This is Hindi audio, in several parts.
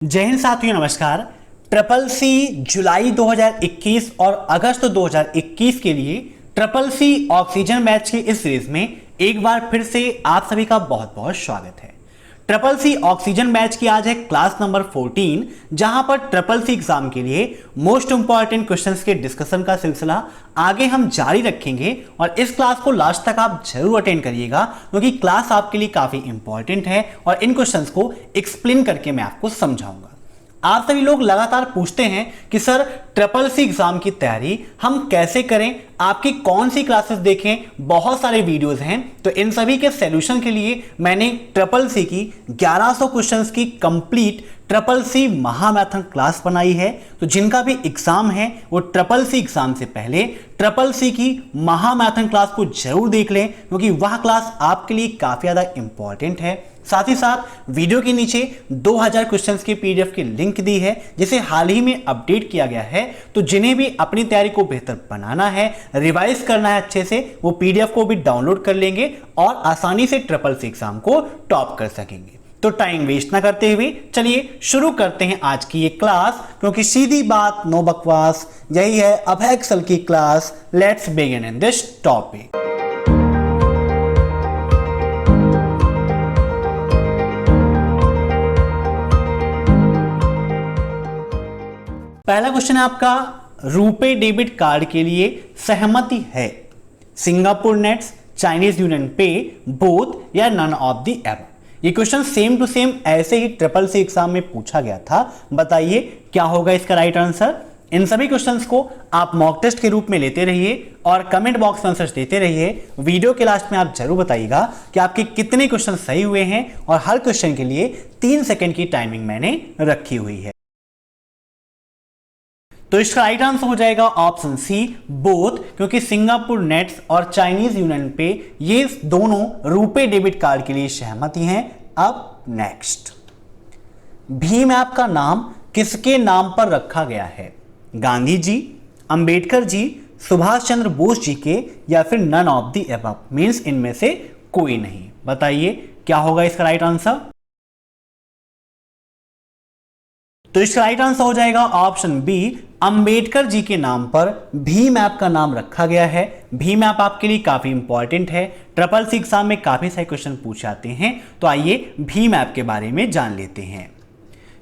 जय हिंद साथियों, नमस्कार। ट्रिपल सी जुलाई 2021 और अगस्त 2021 के लिए ट्रिपल सी ऑक्सीजन बैच की इस सीरीज में एक बार फिर से आप सभी का बहुत बहुत स्वागत है। ट्रिपल सी ऑक्सीजन बैच की आज है क्लास नंबर 14, जहां पर ट्रिपल सी एग्जाम के लिए मोस्ट इंपॉर्टेंट क्वेश्चंस के डिस्कशन का सिलसिला आगे हम जारी रखेंगे और इस क्लास को लास्ट तक आप जरूर अटेंड करिएगा, क्योंकि क्लास आपके लिए काफी इंपॉर्टेंट है और इन क्वेश्चंस को एक्सप्लेन करके मैं आपको समझाऊंगा। आप सभी लोग लगातार पूछते हैं कि सर ट्रिपल सी एग्जाम की तैयारी हम कैसे करें, आपकी कौन सी क्लासेस देखें, बहुत सारे वीडियोस हैं। तो इन सभी के सॉल्यूशन के लिए मैंने ट्रिपल सी की 1100 क्वेश्चंस की कंप्लीट ट्रिपल सी महामैथन क्लास बनाई है। तो जिनका भी एग्जाम है वो ट्रिपल सी एग्जाम से पहले ट्रिपल सी की महामैथन क्लास को जरूर देख लें, क्योंकि वह क्लास आपके लिए काफी ज्यादा इंपॉर्टेंट है। साथ ही साथ वीडियो के नीचे 2000 क्वेश्चंस की पीडीएफ की लिंक दी है, जिसे हाल ही में अपडेट किया गया है। तो जिन्हें भी अपनी तैयारी को बेहतर बनाना है, रिवाइज करना है अच्छे से, वो पीडीएफ को भी डाउनलोड कर लेंगे और आसानी से ट्रिपल सी एग्जाम को टॉप कर सकेंगे। तो टाइम वेस्ट ना करते हुए चलिए शुरू करते हैं आज की ये क्लास, क्योंकि सीधी बात नो बकवास, यही है अभय एक्सेल की class. Let's begin in this topic. पहला क्वेश्चन है आपका, रुपे डेबिट कार्ड के लिए सहमति है सिंगापुर नेट्स, चाइनीज यूनियन पे, बोथ या नन ऑफ द एबव। ये क्वेश्चन सेम टू सेम ऐसे ही ट्रिपल सी एग्जाम में पूछा गया था। बताइए क्या होगा इसका राइट आंसर। इन सभी क्वेश्चंस को आप मॉक टेस्ट के रूप में लेते रहिए और कमेंट बॉक्स में आंसर्स देते रहिए। वीडियो के लास्ट में आप जरूर बताइएगा कि आपके कितने क्वेश्चन सही हुए हैं, और हर क्वेश्चन के लिए 3 सेकंड की टाइमिंग मैंने रखी हुई है। तो इसका राइट आंसर हो जाएगा ऑप्शन सी, बोथ, क्योंकि सिंगापुर नेट्स और चाइनीज यूनियन पे ये दोनों रुपे डेबिट कार्ड के लिए सहमति हैं। अब नेक्स्ट, भीम ऐप का नाम किसके नाम पर रखा गया है? गांधी जी, अंबेडकर जी, सुभाष चंद्र बोस जी के, या फिर none of the above, means इनमें से कोई नहीं। बताइए क्या होगा इसका राइट आंसर। तो इसका राइट आंसर हो जाएगा ऑप्शन बी, अंबेडकर जी के नाम पर भीम ऐप का नाम रखा गया है। भीम ऐप आपके लिए काफी इंपॉर्टेंट है, ट्रिपल सी एग्जाम में काफी सारे क्वेश्चन पूछे जाते हैं। तो आइए भीम ऐप के बारे में जान लेते हैं।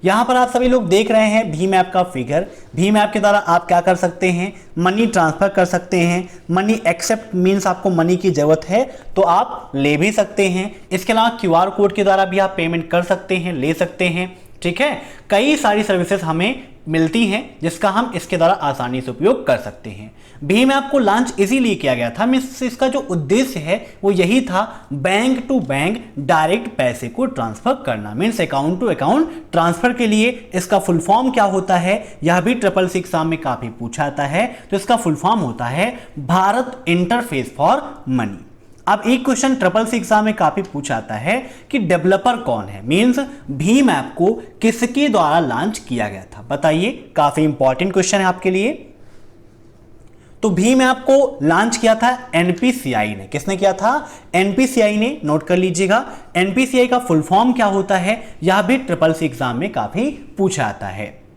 यहां पर आप सभी लोग देख रहे हैं भीम ऐप का फिगर। भीम ऐप के द्वारा आप क्या कर सकते हैं? मनी ट्रांसफर कर सकते हैं। मनी एक्सेप्ट मीन्स आपको मनी की जरूरत है तो आप ले भी सकते हैं। इसके अलावा क्यूआर कोड के द्वारा भी आप पेमेंट कर सकते हैं, ले सकते हैं। ठीक है, कई सारी सर्विसेज हमें मिलती हैं जिसका हम इसके द्वारा आसानी से उपयोग कर सकते हैं। भीम ऐप को लॉन्च इसीलिए किया गया था, मींस इसका जो उद्देश्य है वो यही था, बैंक टू बैंक डायरेक्ट पैसे को ट्रांसफर करना, means account to account transfer के लिए। इसका फुल फॉर्म क्या होता है, यह भी ट्रिपल सी एग्जाम में काफी पूछा जाता है। तो इसका फुल फॉर्म होता है भारत इंटरफेस फॉर मनी। अब एक क्वेश्चन ट्रिपल सी एग्जाम में काफी पूछा जाता है कि डेवलपर कौन है, मींस भीम ऐप को किसके द्वारा लॉन्च किया गया था। बताइए, काफी इंपॉर्टेंट क्वेश्चन है आपके लिए। तो भीम ऐप को लॉन्च किया था एनपीसीआई ने। किसने किया था? एनपीसीआई ने। नोट कर लीजिएगा, एनपीसीआई का फुल फॉर्म क्या होता है, यह भी ट्रिपल सी एग्जाम में काफी पूछा जाता है।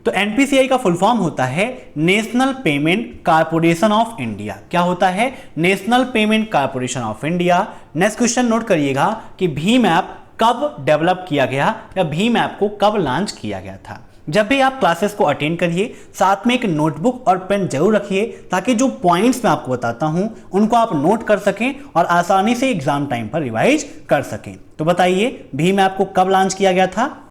तो एनपीसीआई का फुल फॉर्म होता है national payment corporation of India. क्या होता है? National payment corporation of India. Next question note करिएगा कि भीम ऐप कब डेवलप किया गया या भीम ऐप को कब लॉन्च किया गया था। जब भी आप क्लासेस को अटेंड करिए, साथ में एक नोटबुक और पेन जरूर रखिए, ताकि जो पॉइंट्स मैं आपको बताता हूं उनको आप नोट कर सकें और आसानी से एग्जाम टाइम पर रिवाइज कर सकें। तो बताइए भीम ऐप को कब लॉन्च किया गया था।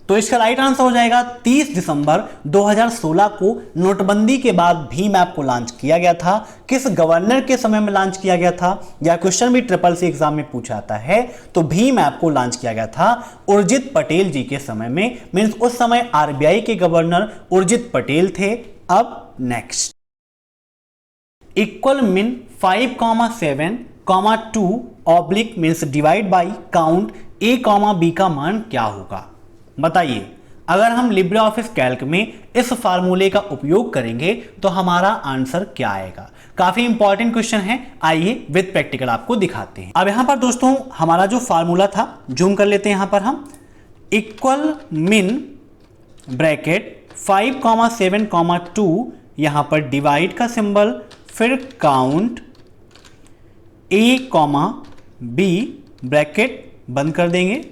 तो इसका राइट आंसर हो जाएगा 30 दिसंबर 2016 को नोटबंदी के बाद भीम ऐप को लॉन्च किया गया था। किस गवर्नर के समय में लॉन्च किया गया था, यह क्वेश्चन भी ट्रिपल सी एग्जाम में पूछा जाता है। तो भीम ऐप को लॉन्च किया गया था उर्जित पटेल जी के समय में, मींस उस समय आरबीआई के गवर्नर उर्जित पटेल थे। अब next, equal mean 5,7,2 means divide by count A, B का मान क्या होगा। बताइए, अगर हम लिब्रे ऑफिस कैल्क में इस फार्मूले का उपयोग करेंगे तो हमारा आंसर क्या आएगा। काफी इंपॉर्टेंट क्वेश्चन है, आइए विद प्रैक्टिकल आपको दिखाते हैं। अब यहां पर दोस्तों हमारा जो फार्मूला था, जूम कर लेते हैं यहां पर हम, इक्वल मिन ब्रैकेट 5,7,2, यहां पर डिवाइड का सिंबल, फिर काउंट ए कॉमा बी, ब्रैकेट बंद कर देंगे,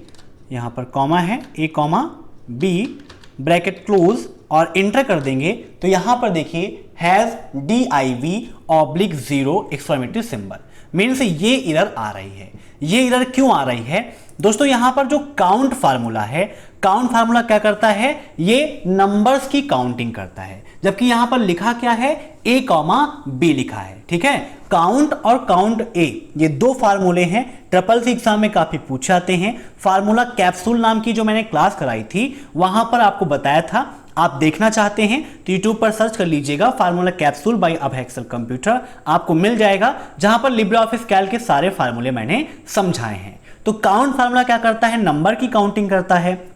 यहां पर कॉमा है, ए कॉमा बी, ब्रैकेट क्लोज और इंटर कर देंगे। तो यहां पर देखिए has div/0 exclamatory symbol, means ये एरर आ रही है। ये एरर क्यों आ रही है दोस्तों? यहां पर जो काउंट फार्मूला है, काउंट फार्मूला क्या करता है, ये नंबर्स की काउंटिंग करता है, जबकि यहां पर लिखा क्या है, ए कॉमा बी लिखा है। ठीक है, काउंट और काउंट ए ये दो फार्मूले हैं, ट्रिपल सी एग्जाम में काफी पूछे जाते हैं। फार्मूला कैप्सूल नाम की जो मैंने क्लास कराई थी वहां पर आपको बताया था, आप देखना चाहते हैं तो यूट्यूब पर सर्च कर लीजिएगा फार्मूला कैप्सूल बाय अभय एक्सेल कंप्यूटर, आपको मिल जाएगा, जहां पर लिब्रे ऑफिस कैल्क के सारे फार्मूले मैंने समझाए हैं। तो काउंट फार्मूला क्या करता है, नंबर की काउंटिंग करता है।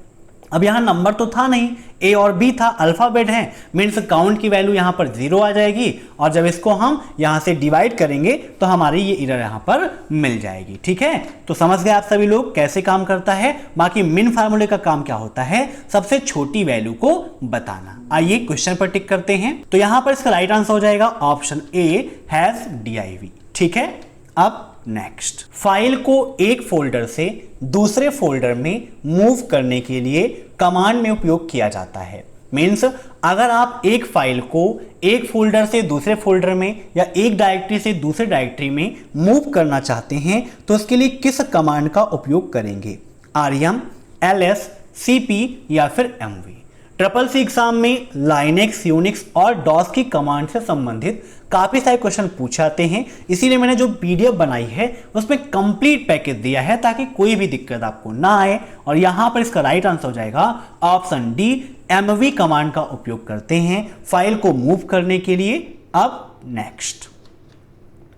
अब यहां नंबर तो था नहीं, ए और बी था, अल्फाबेट है, मीन्स काउंट की वैल्यू यहां पर 0 आ जाएगी, और जब इसको हम यहां से डिवाइड करेंगे तो हमारी ये एरर यहां पर मिल जाएगी। ठीक है, तो समझ गए आप सभी लोग कैसे काम करता है। बाकी मिन फार्मूले का काम क्या होता है, सबसे छोटी वैल्यू को बताना। आइए क्वेश्चन पर टिक करते हैं। तो यहां पर इसका राइट आंसर हो जाएगा ऑप्शन ए, हैज div। ठीक है, अब नेक्स्ट, फाइल को एक फोल्डर से दूसरे फोल्डर में मूव करने के लिए कमांड में उपयोग किया जाता है। मीन्स अगर आप एक फाइल को एक फोल्डर से दूसरे फोल्डर में या एक डायरेक्टरी से दूसरे डायरेक्टरी में मूव करना चाहते हैं तो उसके लिए किस कमांड का उपयोग करेंगे, rm, ls, cp या फिर mv। ट्रिपल सी एग्जाम में लाइनेक्स, यूनिक्स और डॉस की कमांड से संबंधित काफी सारे क्वेश्चन पूछे जाते हैं, इसीलिए मैंने जो पीडीएफ बनाई है उसमें कंप्लीट पैकेज दिया है ताकि कोई भी दिक्कत आपको ना आए। और यहां पर इसका राइट आंसर हो जाएगा ऑप्शन डी, एमवी कमांड का उपयोग करते हैं फाइल को मूव करने के लिए। अब नेक्स्ट,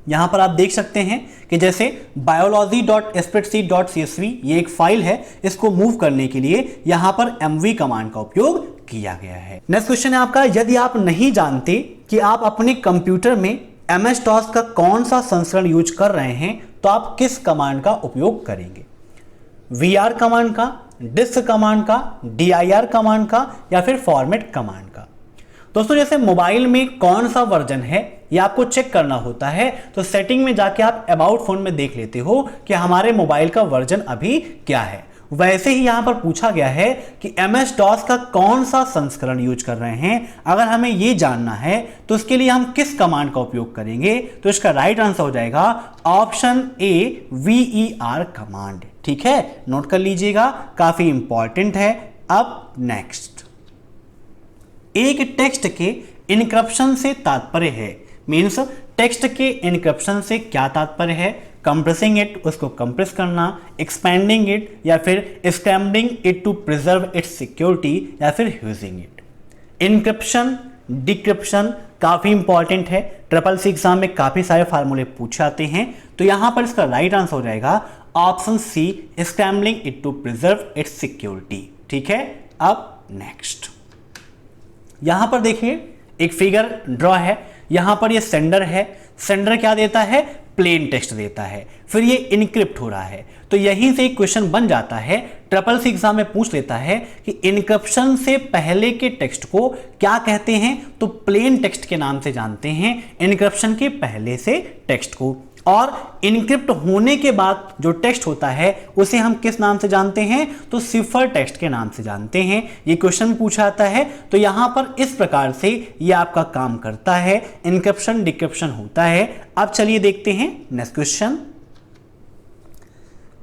यहां पर आप देख सकते हैं कि जैसे biology.spreadsheet.csv ये एक फाइल है, इसको मूव करने के लिए यहां पर mv कमांड का उपयोग किया गया है। नेक्स्ट क्वेश्चन है आपका, यदि आप नहीं जानते कि आप अपने कंप्यूटर में MS DOS का कौन सा संस्करण यूज कर रहे हैं तो आप किस कमांड का उपयोग करेंगे, VR कमांड का, डिस्क कमांड का, dir कमांड का या फिर फॉर्मेट कमांड का। दोस्तों जैसे मोबाइल में कौन सा वर्जन है ये आपको चेक करना होता है, तो सेटिंग में जाके आप अबाउट फोन में देख लेते हो कि हमारे मोबाइल का वर्जन अभी क्या है। वैसे ही यहां पर पूछा गया है कि MS DOS का कौन सा संस्करण यूज कर रहे हैं। अगर हमें ये जानना है तो उसके लिए हम किस कमांड का उपयोग करेंगे, तो इसका राइट आंसर हो जाएगा ऑप्शन ए, VER कमांड। ठीक है, नोट कर लीजिएगा, काफी इंपॉर्टेंट है। अब नेक्स्ट, एक टेक्स्ट के इनक्रप्शन से तात्पर्य है, मीन्स टेक्स्ट के इनक्रप्शन से क्या तात्पर्य है, कंप्रेसिंग इट, उसको कंप्रेस करना, एक्सपेंडिंग इट या फिर scrambling it to preserve its security या फिर यूजिंग इट। इनक्रिप्शन, डिक्रिप्शन काफी इंपॉर्टेंट है, ट्रिपल सी एग्जाम में काफी सारे फार्मूले पूछे जाते हैं, तो यहां पर इसका राइट आंसर हो जाएगा option C, scrambling it to preserve its security. ठीक है, अब नेक्स्ट, यहां पर देखिए एक फिगर ड्रॉ है, यहां पर ये सेंडर है, सेंडर क्या देता है, प्लेन टेक्स्ट देता है, फिर ये इनक्रिप्ट हो रहा है। तो यहीं से एक क्वेश्चन बन जाता है, ट्रिपल सी एग्जाम में पूछ लेता है कि इनक्रिप्शन से पहले के टेक्स्ट को क्या कहते हैं, तो प्लेन टेक्स्ट के नाम से जानते हैं इनक्रिप्शन के पहले से टेक्स्ट को, और इनक्रिप्ट होने के बाद जो टेक्स्ट होता है उसे हम किस नाम से जानते हैं, तो सिफर टेक्स्ट के नाम से जानते हैं। ये क्वेश्चन पूछा जाता है, तो यहां पर इस प्रकार से ये आपका काम करता है, इनक्रिप्शन डिक्रिप्शन होता है। अब चलिए देखते हैं नेक्स्ट क्वेश्चन,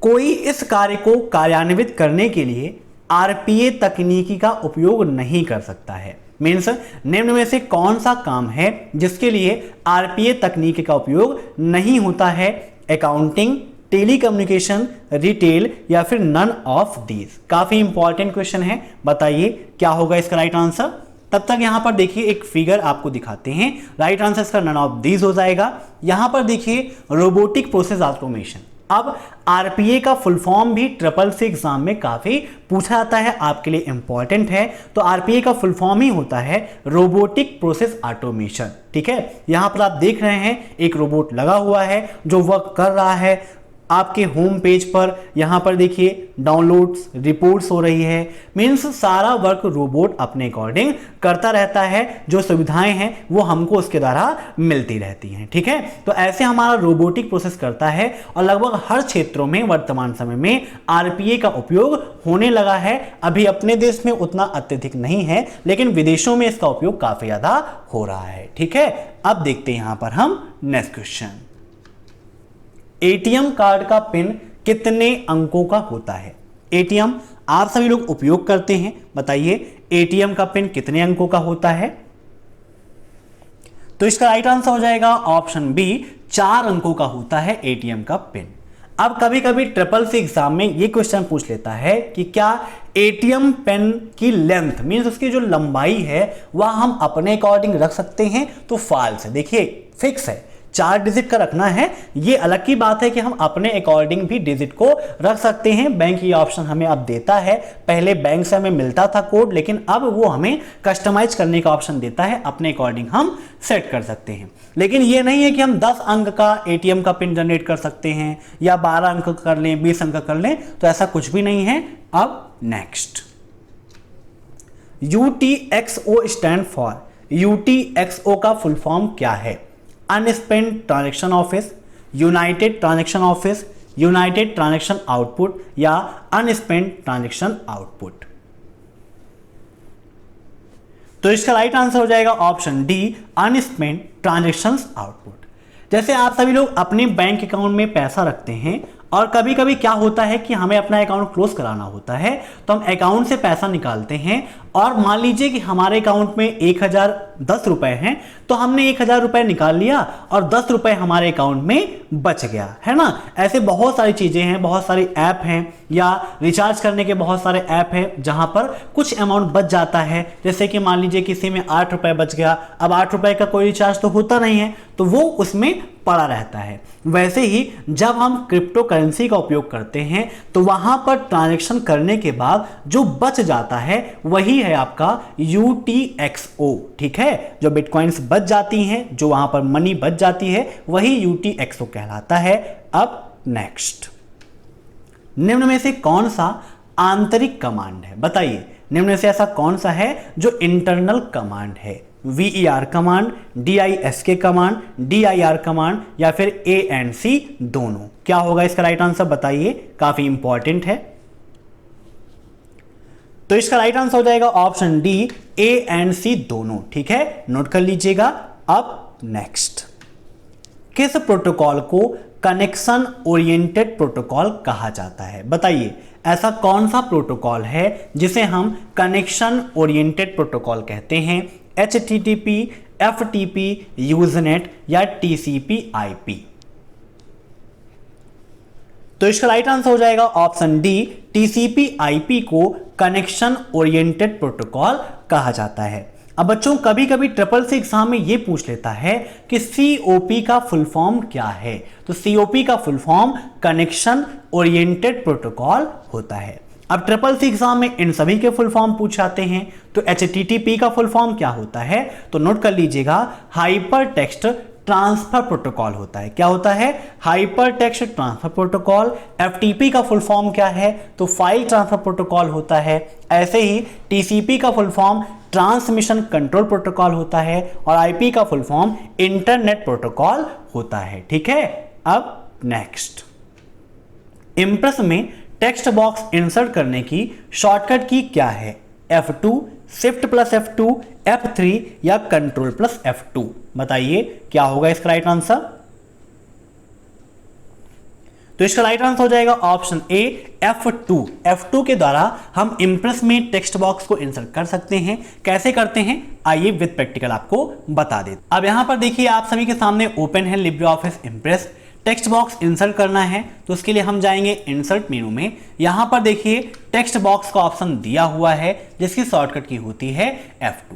कोई इस कार्य को कार्यान्वित करने के लिए RPA तकनीकी का उपयोग नहीं कर सकता है, मीन्स निम्न में से कौन सा काम है जिसके लिए RPA तकनीक का उपयोग नहीं होता है, अकाउंटिंग, टेलीकम्युनिकेशन, रिटेल या फिर नन ऑफ दीज। काफी इंपॉर्टेंट क्वेश्चन है, बताइए क्या होगा इसका राइट आंसर। तब तक यहां पर देखिए एक फिगर आपको दिखाते हैं, राइट आंसर इसका नन ऑफ दीज हो जाएगा। यहां पर देखिए रोबोटिक प्रोसेस ऑटोमेशन, अब आरपीए का फुल फॉर्म भी ट्रिपल सी एग्जाम में काफी पूछा जाता है, आपके लिए इंपॉर्टेंट है। तो आरपीए का फुल फॉर्म ही होता है रोबोटिक प्रोसेस ऑटोमेशन। ठीक है, यहां पर आप देख रहे हैं एक रोबोट लगा हुआ है जो वर्क कर रहा है। आपके होम पेज पर यहां पर देखिए डाउनलोड्स रिपोर्ट्स हो रही है, मीन्स सारा वर्क रोबोट अपने अकॉर्डिंग करता रहता है। जो सुविधाएं हैं वो हमको उसके द्वारा मिलती रहती हैं। ठीक है, तो ऐसे हमारा रोबोटिक प्रोसेस करता है और लगभग हर क्षेत्रों में वर्तमान समय में आरपीए का उपयोग होने लगा है। अभी अपने देश में उतना अत्यधिक नहीं है, लेकिन विदेशों में इसका उपयोग काफी ज्यादा हो रहा है। ठीक है, अब देखते हैं यहां पर हम नेक्स्ट क्वेश्चन। एटीएम कार्ड का पिन कितने अंकों का होता है? एटीएम आप सभी लोग उपयोग करते हैं, बताइए एटीएम का पिन कितने अंकों का होता है? तो इसका राइट आंसर हो जाएगा ऑप्शन बी, 4 अंकों का होता है एटीएम का पिन। अब कभी कभी ट्रिपल सी एग्जाम में ये क्वेश्चन पूछ लेता है कि क्या एटीएम पिन की लेंथ मींस उसकी जो लंबाई है वह हम अपने अकॉर्डिंग रख सकते हैं? तो फॉल्स है। देखिए फिक्स है, 4 डिजिट का रखना है। ये अलग की बात है कि हम अपने अकॉर्डिंग भी डिजिट को रख सकते हैं। बैंक ये ऑप्शन हमें अब देता है, पहले बैंक से हमें मिलता था कोड, लेकिन अब वो हमें कस्टमाइज करने का ऑप्शन देता है, अपने अकॉर्डिंग हम सेट कर सकते हैं। लेकिन ये नहीं है कि हम 10 अंक का एटीएम का पिन जनरेट कर सकते हैं या 12 अंक कर लें, 20 अंक कर लें, तो ऐसा कुछ भी नहीं है। अब next, UTXO stand for, UTXO का फुल फॉर्म क्या है? Unspent transaction office, united transaction office, united transaction output या अनस्पेंड ट्रांजैक्शन आउटपुट। तो इसका राइट आंसर हो जाएगा ऑप्शन डी, अनस्पेंड ट्रांजैक्शन आउटपुट। जैसे आप सभी लोग अपने बैंक अकाउंट में पैसा रखते हैं और कभी कभी क्या होता है कि हमें अपना अकाउंट क्लोज कराना होता है, तो हम अकाउंट से पैसा निकालते हैं और मान लीजिए कि हमारे अकाउंट में 1010 रुपए हैं, तो हमने 1000 रुपए निकाल लिया और 10 रुपए हमारे अकाउंट में बच गया, है ना। ऐसे बहुत सारी चीजें हैं, बहुत सारी ऐप हैं या रिचार्ज करने के बहुत सारे ऐप हैं जहां पर कुछ अमाउंट बच जाता है। जैसे कि मान लीजिए किसी में 8 रुपए बच गया, अब 8 रुपए का कोई रिचार्ज तो होता नहीं है, तो वो उसमें पड़ा रहता है। वैसे ही जब हम क्रिप्टो करेंसी का उपयोग करते हैं तो वहां पर ट्रांजैक्शन करने के बाद जो बच जाता है वही है आपका UTXO। ठीक है, जो बिटकॉइंस बच जाती हैं, जो वहां पर मनी बच जाती है, वही UTXO कहलाता है। अब नेक्स्ट, निम्न में से कौन सा आंतरिक कमांड है? बताइए निम्न में से ऐसा कौन सा है जो इंटरनल कमांड है? VER command, DISK command, DIR command या फिर ANC दोनों? क्या होगा इसका राइट आंसर बताइए, काफी इंपॉर्टेंट है। तो इसका राइट आंसर हो जाएगा ऑप्शन डी, ANC दोनों। ठीक है, नोट कर लीजिएगा। अब नेक्स्ट, किस प्रोटोकॉल को कनेक्शन ओरिएंटेड प्रोटोकॉल कहा जाता है? बताइए ऐसा कौन सा प्रोटोकॉल है जिसे हम कनेक्शन ओरिएंटेड प्रोटोकॉल कहते हैं? HTTP, FTP, यूजनेट या TCP/IP? तो इसका राइट आंसर हो जाएगा ऑप्शन डी, TCP/IP को कनेक्शन ओरिएंटेड प्रोटोकॉल कहा जाता है। अब बच्चों कभी कभी ट्रिपल सी एग्जाम में यह पूछ लेता है कि COP का फुल फॉर्म क्या है? तो COP का full form connection oriented protocol होता है। अब ट्रिपल सी एग्जाम में इन सभी के फुल फॉर्म पूछ जाते हैं। तो HTTP का फुल फॉर्म क्या होता है? तो नोट कर लीजिएगा, हाइपर टेक्स्ट ट्रांसफर प्रोटोकॉल होता है। क्या होता है? Hyper text transfer protocol. FTP का फुल फॉर्म क्या है? तो फाइल ट्रांसफर प्रोटोकॉल होता है। ऐसे ही TCP का full form transmission control protocol होता है और IP का फुल फॉर्म इंटरनेट प्रोटोकॉल होता है। ठीक है, अब नेक्स्ट, इंप्रेस में टेक्स्ट बॉक्स इंसर्ट करने की शॉर्टकट की क्या है? F2, shift plus F2, F3 या कंट्रोल प्लस F2? बताइए क्या होगा इसका राइट आंसर? तो इसका राइट आंसर हो जाएगा ऑप्शन ए, F2। F2 के द्वारा हम इंप्रेस में टेक्स्ट बॉक्स को इंसर्ट कर सकते हैं। कैसे करते हैं आइए विद प्रैक्टिकल आपको बता देते। अब यहां पर देखिए आप सभी के सामने ओपन है Libre office Impress. Text box insert करना है तो उसके लिए हम जाएंगे इंसर्ट मेनू में। यहां पर देखिए टेक्स्ट बॉक्स का ऑप्शन दिया हुआ है जिसकी शॉर्टकट की होती है F2।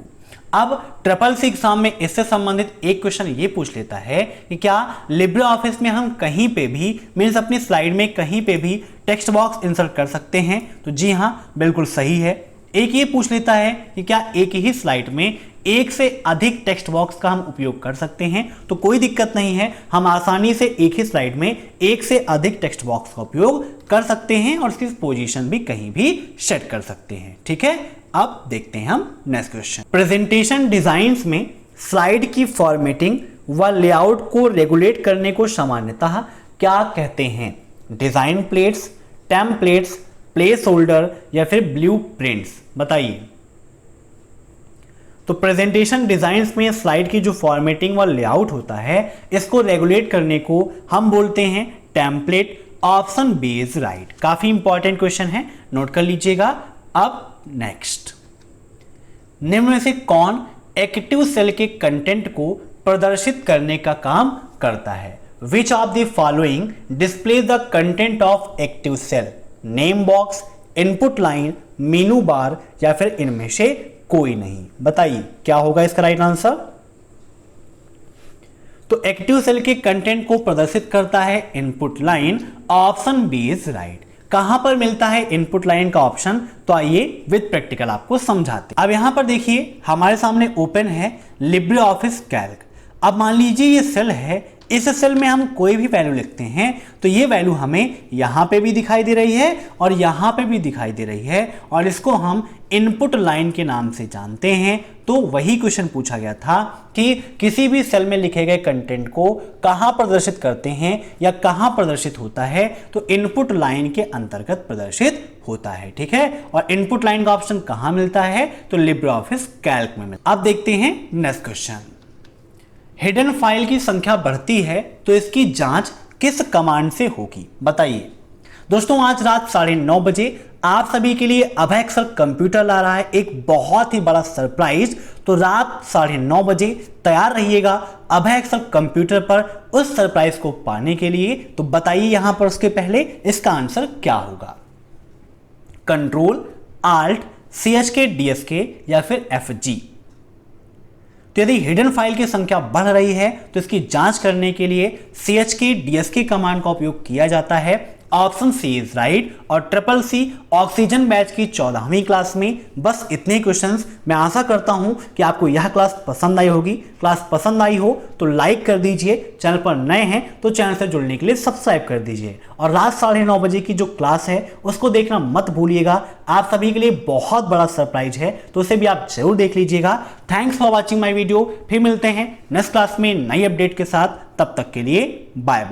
अब ट्रिपल सी एग्जाम में इससे संबंधित एक क्वेश्चन ये पूछ लेता है कि क्या लिब्रे ऑफिस में हम कहीं पे भी मीन्स अपनी स्लाइड में कहीं पे भी टेक्स्ट बॉक्स इंसर्ट कर सकते हैं? तो जी हाँ, बिल्कुल सही है। एक ये पूछ लेता है कि क्या एक ही स्लाइड में एक से अधिक टेक्स्ट बॉक्स का हम उपयोग कर सकते हैं? तो कोई दिक्कत नहीं है, हम आसानी से एक ही स्लाइड में एक से अधिक टेक्स्ट बॉक्स का उपयोग कर सकते हैं और इसकी पोजीशन भी कहीं भी सेट कर सकते हैं। ठीक है, अब देखते हैं हम नेक्स्ट क्वेश्चन। प्रेजेंटेशन डिजाइन्स में स्लाइड की फॉर्मेटिंग व लेआउट को रेगुलेट करने को सामान्यतः क्या कहते हैं? Design plates, templates, place holder या फिर ब्लू प्रिंट्स? बताइए। तो प्रेजेंटेशन डिजाइन्स में स्लाइड की जो फॉर्मेटिंग व लेआउट होता है इसको रेगुलेट करने को हम बोलते हैं template. Option B is right. काफी इंपॉर्टेंट क्वेश्चन है, नोट कर लीजिएगा। अब नेक्स्ट, निम्न में से कौन एक्टिव सेल के कंटेंट को प्रदर्शित करने का काम करता है? Which of the following display the content of active cell? Name box, input line, menu bar या फिर इनमें से कोई नहीं? बताइए क्या होगा इसका राइट आंसर। तो एक्टिव सेल के कंटेंट को प्रदर्शित करता है input line. Option B is right. कहां पर मिलता है इनपुट लाइन का ऑप्शन? तो आइए विद प्रैक्टिकल आपको समझाते हैं। अब यहां पर देखिए हमारे सामने ओपन है लिब्रे ऑफिस कैल्क। अब मान लीजिए ये सेल है, इस सेल में हम कोई भी वैल्यू लिखते हैं तो ये वैल्यू हमें यहां पे भी दिखाई दे रही है और यहां पे भी दिखाई दे रही है और इसको हम इनपुट लाइन के नाम से जानते हैं। तो वही क्वेश्चन पूछा गया था कि किसी भी सेल में लिखे गए कंटेंट को कहां प्रदर्शित करते हैं या कहां प्रदर्शित होता है? तो इनपुट लाइन के अंतर्गत प्रदर्शित होता है। ठीक है, और इनपुट लाइन का ऑप्शन कहां मिलता है? तो लिब्रे ऑफिस कैल्क में मिलता है। अब देखते हैं नेक्स्ट क्वेश्चन। हिडन फाइल की संख्या बढ़ती है तो इसकी जांच किस कमांड से होगी? बताइए। दोस्तों आज रात 9:30 बजे आप सभी के लिए अभय एक्सेल कंप्यूटर ला रहा है एक बहुत ही बड़ा सरप्राइज। तो रात 9:30 बजे तैयार रहिएगा अभय एक्सेल कंप्यूटर पर उस सरप्राइज को पाने के लिए। तो बताइए यहां पर उसके पहले इसका आंसर क्या होगा? कंट्रोल आल्ट CHK DSK या फिर FG? तो यदि हिडन फाइल की संख्या बढ़ रही है तो इसकी जांच करने के लिए CHK DSK कमांड का उपयोग किया जाता है। Option C is right. और ट्रिपल सी ऑक्सीजन बैच की 14वीं क्लास में बस इतने क्वेश्चंस। मैं आशा करता हूं कि आपको यह क्लास पसंद आई होगी। क्लास पसंद आई हो तो लाइक कर दीजिए, चैनल पर नए हैं तो चैनल से जुड़ने के लिए सब्सक्राइब कर दीजिए और रात 9:30 बजे की जो क्लास है उसको देखना मत भूलिएगा। आप सभी के लिए बहुत बड़ा सरप्राइज है तो उसे भी आप जरूर देख लीजिएगा। Thanks for watching my video. फिर मिलते हैं नेक्स्ट क्लास में नई अपडेट के साथ। तब तक के लिए बाय।